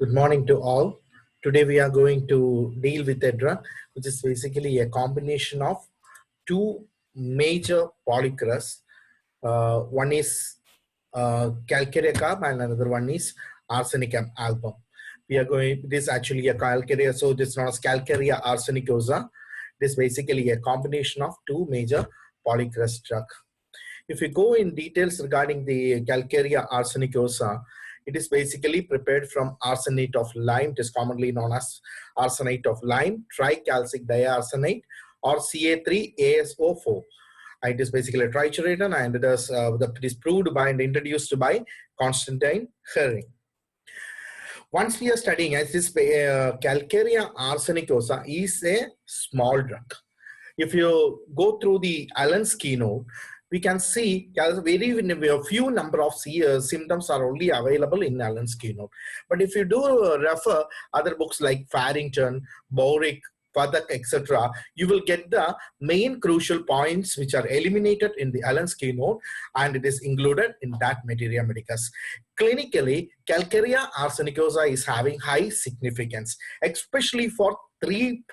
Good morning to all. Today we are going to deal with a drug which is basically a combination of two major polychromes. One is calcarea carb and another one is arsenic album. We are going, this is actually a calcarea, so this is known as calcarea arsenicosa. This is basically a combination of two major polychromes drug. If we go in details regarding the calcarea arsenicosa, it is basically prepared from arsenate of lime. It is commonly known as arsenate of lime, tricalcic diarsenate, or Ca3ASO4. It is basically a trichurator, and it is proved by and introduced by Constantine Herring. Once we are studying, as this calcarea arsenicosa is a small drug. If you go through the Allen's keynote, we can see a few number of symptoms are only available in Allen's keynote. But if you do refer other books like Farrington, Borick, Pathak, etc., you will get the main crucial points which are eliminated in the Allen's keynote, and it is included in that materia medicus. Clinically, calcarea arsenicosa is having high significance, especially for three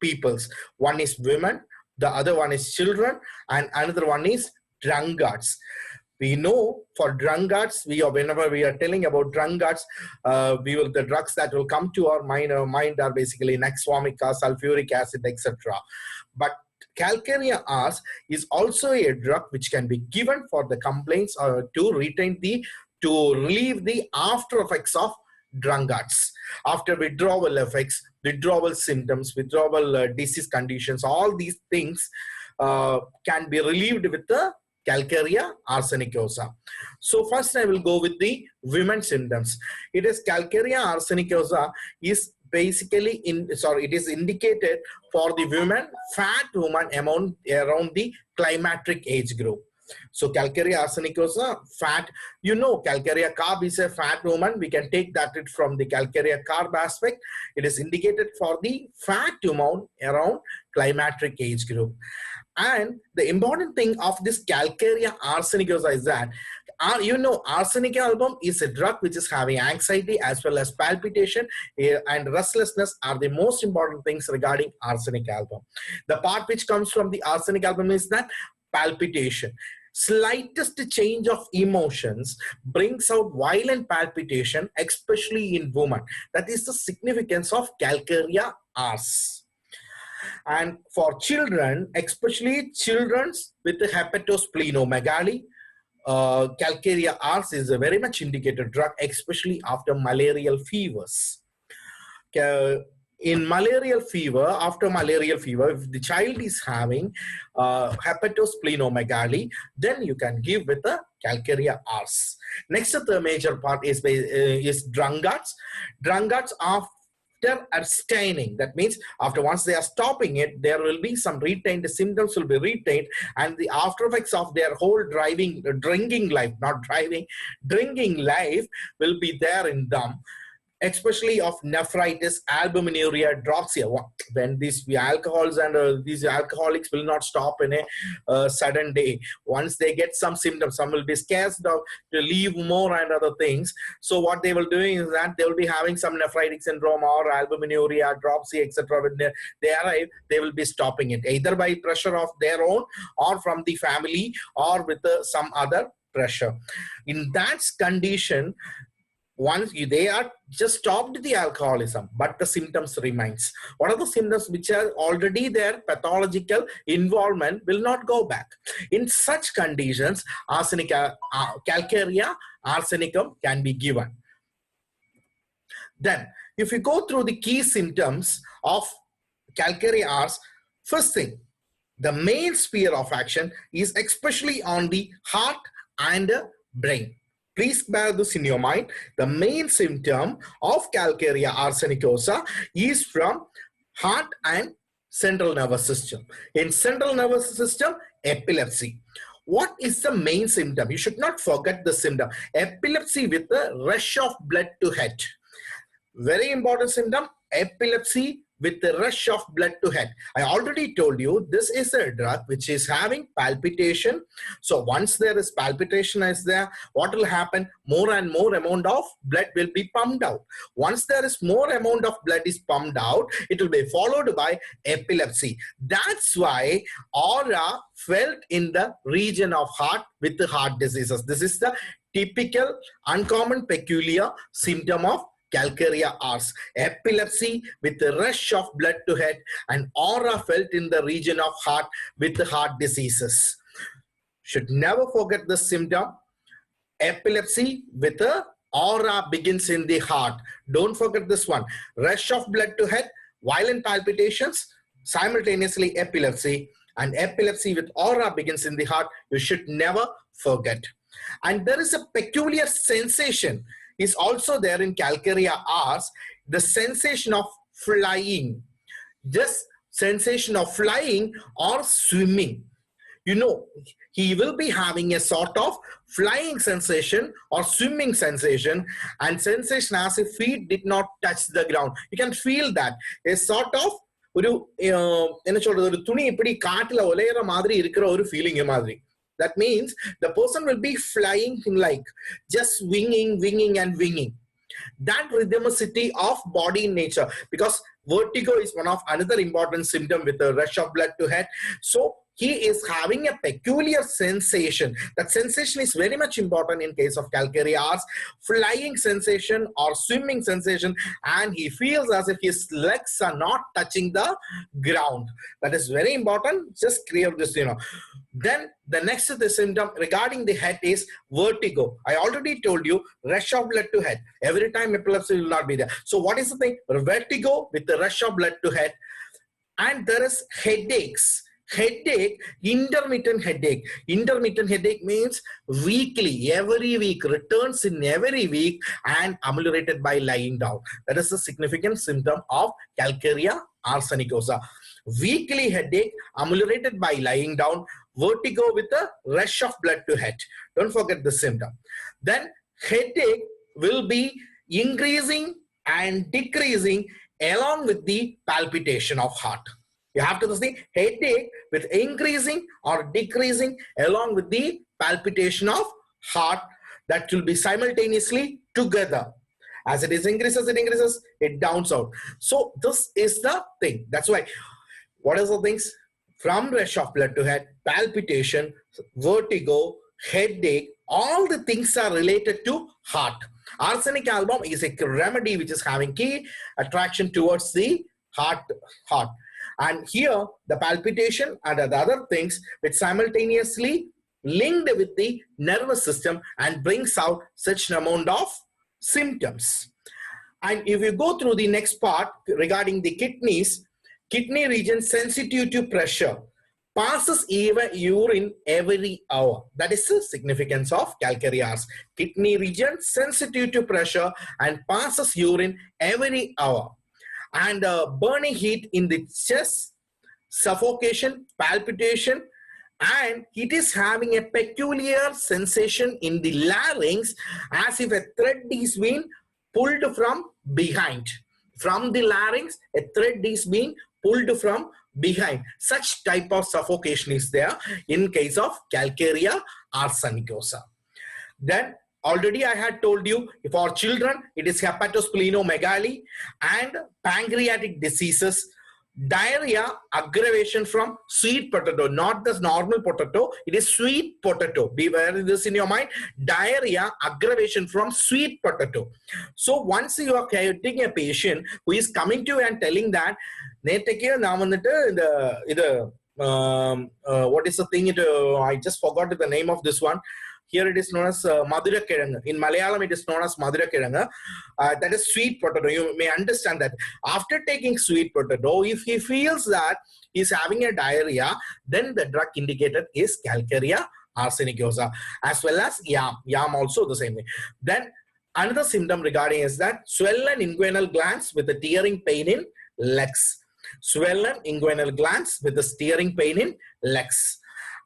peoples. One is women, the other one is children, and another one is drunkards. We know for drunkards, whenever we are telling about drunkards, the drugs that will come to our mind are basically Nexvomica, sulfuric acid, etc. But calcarea Ars is also a drug which can be given for the complaints to relieve the after effects of drunkards. After withdrawal effects, withdrawal symptoms, withdrawal disease conditions, all these things can be relieved with the calcarea arsenicosa. So first I will go with the women's symptoms. It is calcarea arsenicosa is basically it is indicated for the women, fat women around the climacteric age group. So calcarea arsenicosa, fat, calcarea carb is a fat woman. We can take that from the calcarea carb aspect. It is indicated for the fat woman around climacteric age group. And the important thing of this calcarea arsenicosa is that, arsenic album is a drug which is having anxiety as well as palpitation and restlessness are the most important things regarding arsenic album. The part which comes from the arsenic album is that palpitation. Slightest change of emotions brings out violent palpitation, especially in women. That is the significance of calcarea Ars. And for children, especially children with hepatosplenomegaly, calcarea Ars is a very much indicated drug, especially after malarial fevers. In malarial fever, after malarial fever, if the child is having hepatosplenomegaly, then you can give with the calcarea Ars. Next, the major part is drunkards. Drunkards after abstaining, that means after once they are stopping it, there will be some retained symptoms will be retained, and the after effects of their whole drinking life will be there in them, especially of nephritis, albuminuria, dropsia. When these alcohols and these alcoholics will not stop in a sudden day. Once they get some symptoms, some will be scared to leave more and other things. So what they will do is that they will be having some nephritic syndrome or albuminuria, dropsia, etc. When they arrive, they will be stopping it either by pressure of their own or from the family or with some other pressure. In that condition, once they are just stopped the alcoholism, but the symptoms remains. What are the symptoms which are already there? Pathological involvement will not go back. In such conditions, calcarea arsenicum can be given. Then, if you go through the key symptoms of calcarea Ars, first thing, the main sphere of action is especially on the heart and brain. Please bear this in your mind. The main symptom of calcarea arsenicosa is from heart and central nervous system. In central nervous system, epilepsy. What is the main symptom? You should not forget the symptom. Epilepsy with a rush of blood to head. Very important symptom, epilepsy with the rush of blood to head. I already told you this is a drug which is having palpitation. So once there is palpitation is there, what will happen? More and more amount of blood will be pumped out. Once there is more amount of blood is pumped out, it will be followed by epilepsy. That's why aura felt in the region of heart with the heart diseases. This is the typical, uncommon, peculiar symptom of Calcarea Ars. Epilepsy with the rush of blood to head and aura felt in the region of heart with the heart diseases. Should never forget this symptom. Epilepsy with a aura begins in the heart. Don't forget this one. Rush of blood to head, violent palpitations, simultaneously epilepsy, and epilepsy with aura begins in the heart. You should never forget. And there is a peculiar sensation is also there in Calcarea Ars, the sensation of flying. This sensation of flying or swimming. You know, he will be having a sort of flying sensation or swimming sensation, and sensation as if feet did not touch the ground. You can feel that. A sort of feeling. That means the person will be flying like just winging and winging. That rhythmicity of body in nature, because vertigo is one of another important symptom with a rush of blood to head. So he is having a peculiar sensation. That sensation is very much important in case of Calcarea Ars, flying sensation or swimming sensation, and he feels as if his legs are not touching the ground. That is very important. Just clear this, you know. Then the next the symptom regarding the head is vertigo. I already told you, rush of blood to head. Every time epilepsy will not be there. So what is the thing? Vertigo with the rush of blood to head. And there is headaches. Headache, intermittent headache. Intermittent headache means weekly, every week, returns in every week and ameliorated by lying down. That is a significant symptom of Calcarea arsenicosa. Weekly headache ameliorated by lying down, vertigo with a rush of blood to head. Don't forget the symptom. Then headache will be increasing and decreasing along with the palpitation of heart. You have to see headache with increasing or decreasing along with the palpitation of heart, that will be simultaneously together. As it increases, it downs out. So this is the thing. That's why, what is the things? From rush of blood to head, palpitation, vertigo, headache, all the things are related to heart. Arsenic album is a remedy which is having key attraction towards the heart. And here the palpitation and the other things which simultaneously linked with the nervous system and brings out such an amount of symptoms. And if you go through the next part regarding the kidneys, kidney region sensitive to pressure, passes even urine every hour. That is the significance of Calcarea Ars. Kidney region sensitive to pressure and passes urine every hour. And burning heat in the chest, suffocation, palpitation, and it is having a peculiar sensation in the larynx as if a thread is being pulled from behind. From the larynx, a thread is being pulled from behind. Such type of suffocation is there in case of Calcarea arsenicosa. Then already I had told you, for children, it is hepatosplenomegaly and pancreatic diseases, diarrhea, aggravation from sweet potato, not the normal potato, it is sweet potato. Beware this in your mind. Diarrhea, aggravation from sweet potato. So once you are getting a patient who is coming to you and telling that, what is the thing? I just forgot the name of this one. Here it is known as Madura Keranga. In Malayalam, it is known as Madura Keranga. That is sweet potato. You may understand that. After taking sweet potato, if he feels that he is having a diarrhea, then the drug indicated is Calcarea arsenicosa, as well as yam. Yam also the same way. Then another symptom regarding is that swollen inguinal glands with a tearing pain in legs. Swollen inguinal glands with a tearing pain in legs.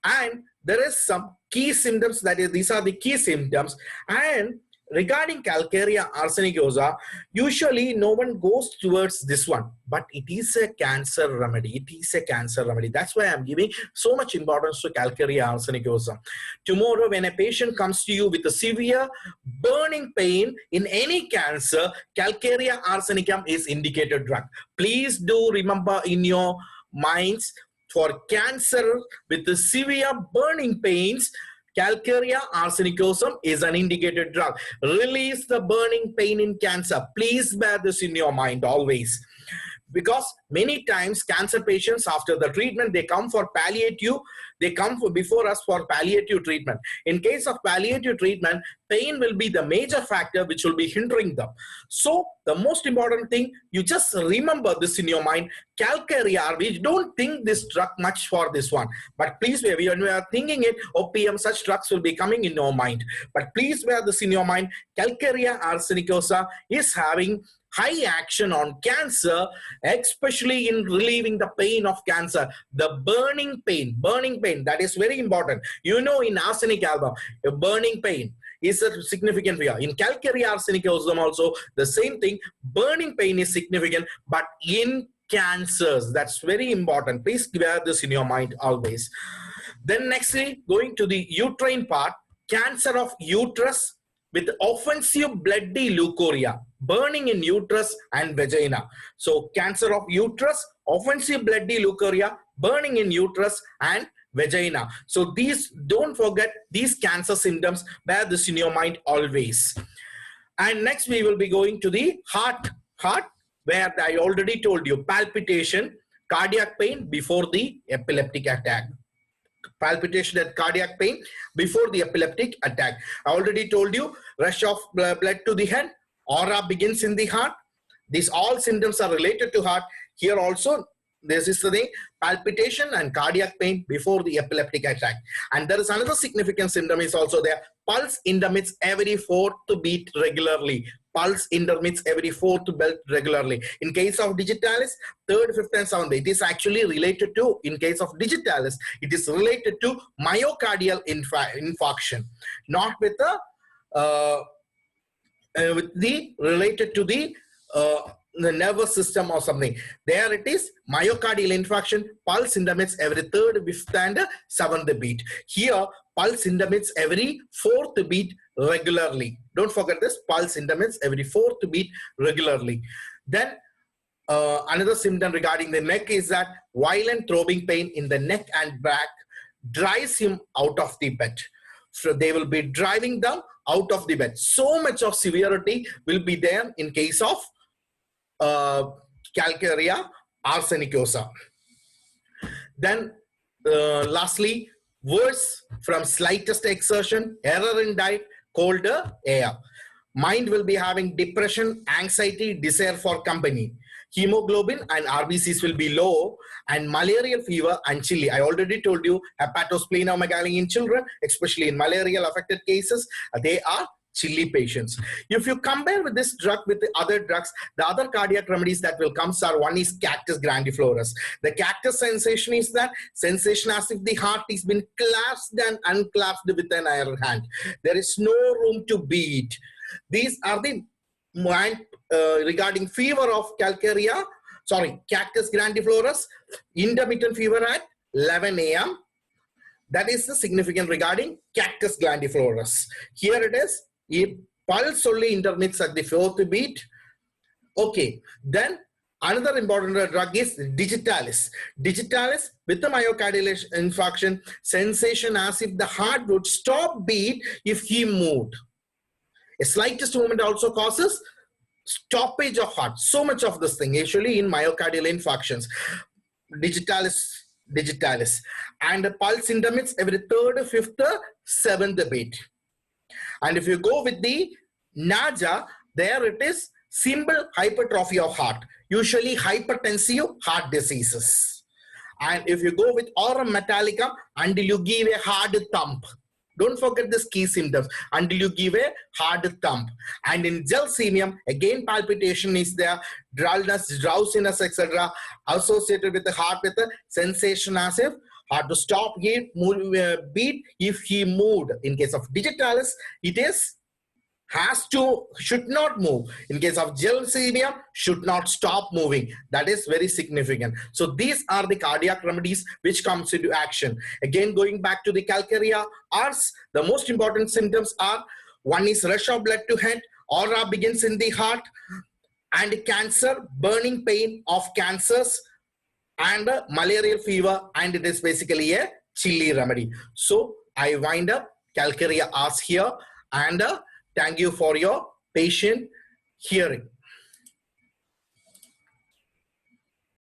And there is some key symptoms, that is, these are the key symptoms, and Regarding Calcarea arsenicosa, usually no one goes towards this one, but it is a cancer remedy. It is a cancer remedy. That's why I'm giving so much importance to Calcarea arsenicosa. Tomorrow, when a patient comes to you with a severe burning pain in any cancer, Calcarea arsenicum is indicated drug. Please do remember in your minds, for cancer with the severe burning pains, Calcarea arsenicosum is an indicated drug. Release the burning pain in cancer. Please bear this in your mind always. Because many times cancer patients, after the treatment, they come for palliative, they come before us for palliative treatment. In case of palliative treatment, pain will be the major factor which will be hindering them. So the most important thing, you just remember this in your mind. Calcarea, we don't think this drug much for this one, but please, when we are thinking it, OPM, such drugs will be coming in your mind. But please bear this in your mind. Calcarea arsenicosa is having high action on cancer, especially in relieving the pain of cancer. The burning pain, that is very important. You know, in arsenic album, a burning pain is a significant fear. In Calcarea arsenicosum also, the same thing, burning pain is significant, but in cancers, that's very important. Please bear this in your mind always. Then nextly, going to the uterine part, cancer of uterus with offensive bloody leukorrhea, burning in uterus and vagina. So cancer of uterus, offensive bloody leukorrhea, burning in uterus and vagina. So these, don't forget these cancer symptoms, bear this in your mind always. And next we will be going to the heart, where I already told you, palpitation, cardiac pain before the epileptic attack. Palpitation and cardiac pain before the epileptic attack. I already told you, rush of blood to the head, aura begins in the heart. These all symptoms are related to heart. Here also, this is the thing, palpitation and cardiac pain before the epileptic attack. And there is another significant symptom is also there. Pulse intermits every fourth beat regularly. Pulse intermits every fourth beat regularly. In case of digitalis, third, fifth, and seventh, it is actually related to, in case of digitalis, it is related to myocardial infarction, not with the related to the nervous system or something. There it is, myocardial infarction, pulse intermits every third, fifth, and seventh beat. Here, pulse intermits every fourth beat regularly. Don't forget this, pulse intermits every fourth beat regularly. Then another symptom regarding the neck is that violent throbbing pain in the neck and back drives him out of the bed. So they will be driving them out of the bed. So much of severity will be there in case of Calcarea arsenicosa. Then lastly, worse from slightest exertion, error in diet, cold air. Mind will be having depression, anxiety, desire for company. Hemoglobin and RBCs will be low, and malarial fever and chilly. I already told you, hepatosplenomegaly in children, especially in malarial affected cases, they are chilly patients. If you compare with this drug with the other drugs, the other cardiac remedies that will come are, one is cactus grandiflorus. The cactus sensation is that sensation as if the heart is been clasped and unclasped with an iron hand. There is no room to beat. These are the regarding fever of cactus grandiflorus, intermittent fever at 11 a.m. That is the significant regarding cactus grandiflorus. Here it is, if pulse only intermits at the fourth beat. Okay, then another important drug is digitalis. Digitalis with the myocardial infarction, sensation as if the heart would stop beat if he moved. A slightest movement also causes stoppage of heart. So much of this thing usually in myocardial infarctions. Digitalis. And the pulse intermits every third, fifth, seventh beat. And if you go with the NAJA, there it is simple hypertrophy of heart, usually hypertensive heart diseases. And if you go with aurum metallicum, until you give a hard thump. Don't forget this key symptoms, until you give a hard thump. And in gelsemium, again palpitation is there, dullness, drowsiness, etc. associated with the heart with a sensation as if heart to stop, beat if he moved. In case of digitalis, it is should not move. In case of gelsemia, should not stop moving. That is very significant. So these are the cardiac remedies which comes into action. Again, going back to the calcarea Rs, the most important symptoms are: one is rush of blood to head, aura begins in the heart, and cancer, burning pain of cancers, and malarial fever, and it is basically a chilly remedy. So I wind up calcarea Rs here, and thank you for your patient hearing.